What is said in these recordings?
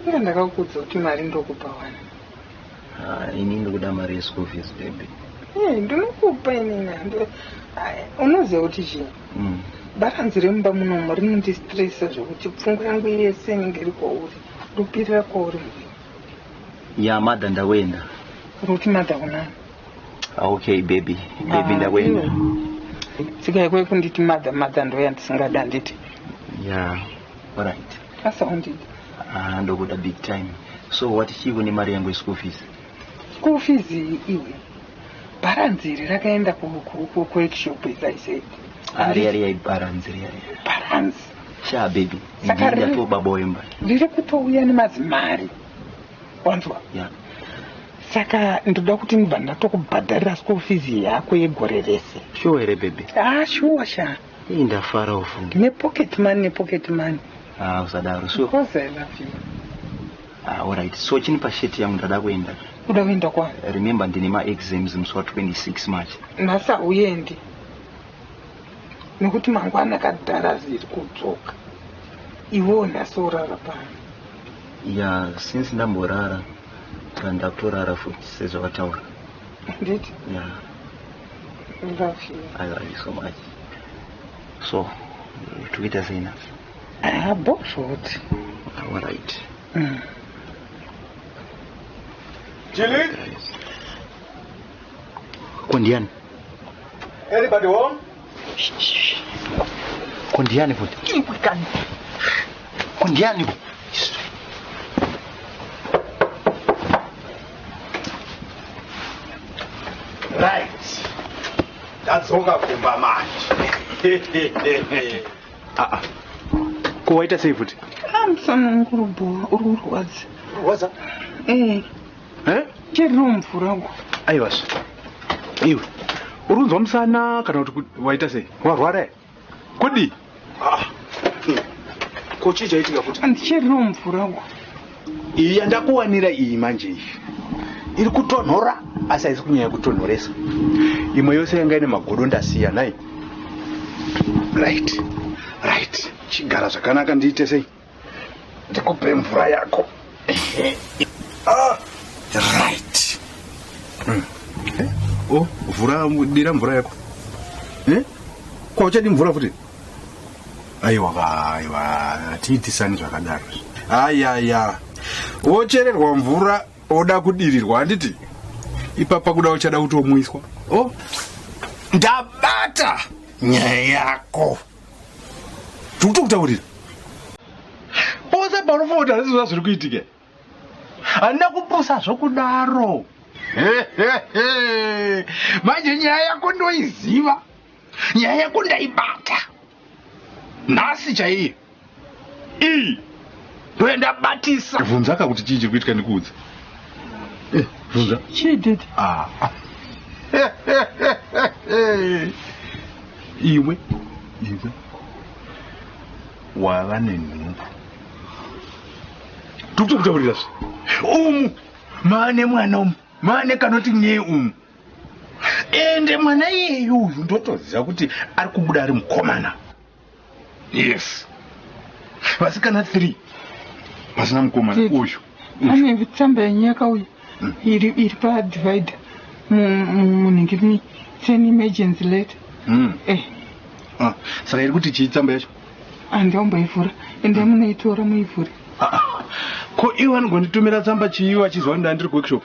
Inga ndakakudza kuti mari ndokupa wana. Ini ndokuda mari yeschool fees baby. Ndinokupa inini. Unoziva kuti chii? Baranzi remumba munomu rinondistressa zvokuti pfungwa yangu yese inenge iri kwauri. Rupirira kwauri. Ya madha ndawenda. Ruti madha kunani? Okay baby ndawenda. Sika kwe kunditi madha ndo yandisingada nditi. Yeah, alright. Asa undidi. Ndokuda big time. So what chivo ni mari yangu school fees? School fees iwe. Baranzi rakaenda ku workshop isaise. Ari baranzi. Baranzi. Sha baby. Ndinga to baboyemba. Ndiri kutouya nemadzimari. Wanzwa? Yeah. Saka ndoda kuti ndibva ndatokubhadharira school fees yako yegore rese. Sure here baby. Sure sha. Ndafara ufungi. Ne pocket money. Usadaro. So because I love you. Alright. So chini pa sheti yangu ndada kuenda. Uda kuenda kwa? Remember ndini ma exams mswa 26 March. Nasa uyendi. Nekuti mangwana kadhara ziri kudzoka. Iwo ndasorara pano. Yeah, since ndamborara ndakutorara futi sezvakataura. Nditi? Yeah. I love you. I love you so much. So, tuita zina. Both what? Alright. Jilly? Kondiani? Anybody home? Kondiani futi? Kondiani futi? Right. That's all kumba manje. Kuwaita sei futi? Msana ngurubo ururwadzi. Waza? Chero mvura wangu. Aiwas. Iwe. Urunzwa musana kana kuti waita sei? Warwara? Kudi? Kochi chaitika kuti Chero mvura wangu. iyi yandakuwanira iyi manje iyi. Iri kutonhora asi haisi kunyanya kutonhoresa. Imwe yose yanga ine magodo ndasiya nai. Right. Chigara zvakanaka ndiite sei? Ndikupe mvura yako. Right. Dira mvura yako. Kwa uchadi mvura futi? Aiwa, tiitisani zvakadaro. Aya. Wochererwa mvura oda kudirirwa handiti? Ipapa kuda uchada kutomwiswa. Ndabata nyaya yako. Tukutaurira. Oza parofoda hazizwa zviri kuitika. Handina kupusa zvokudaro. Manje nyaya yako ndoiziva. Nyaya yako ndaibata. Nhasi chaiyo. Ndoenda batisa. Vunzaka kuti chii chiri kuitika ndikuudza. Vunza. Chididi. Iwe. Wava nenhumbu. Tukutaurira umu mane mwana umu mane kanoti nye umu ende mwana iyeyu uyu ndotoziva kuti ari kubuda ari mukomana. Yes. Vasikana 3 vasina mukomana uyu. Ane tsamba yenyaka uyu iri padivider munhingirimi 10 emergency letter. Saka iri kuti chii tsamba yacho? Andiamboivhura ende munoitora muivhure. Ko iwe anogonditumira tsamba chii wachizwa ndandiri kuworkshop?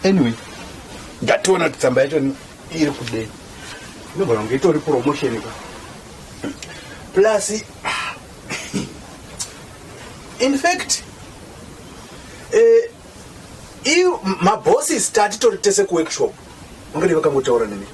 Anyway, ngationa kuti tsamba yacho iri kudei. Inogona kunge itori promotion ka. Plus in fact mabossi start tori tese ku workshop. Ungadi vakangotaura nemi.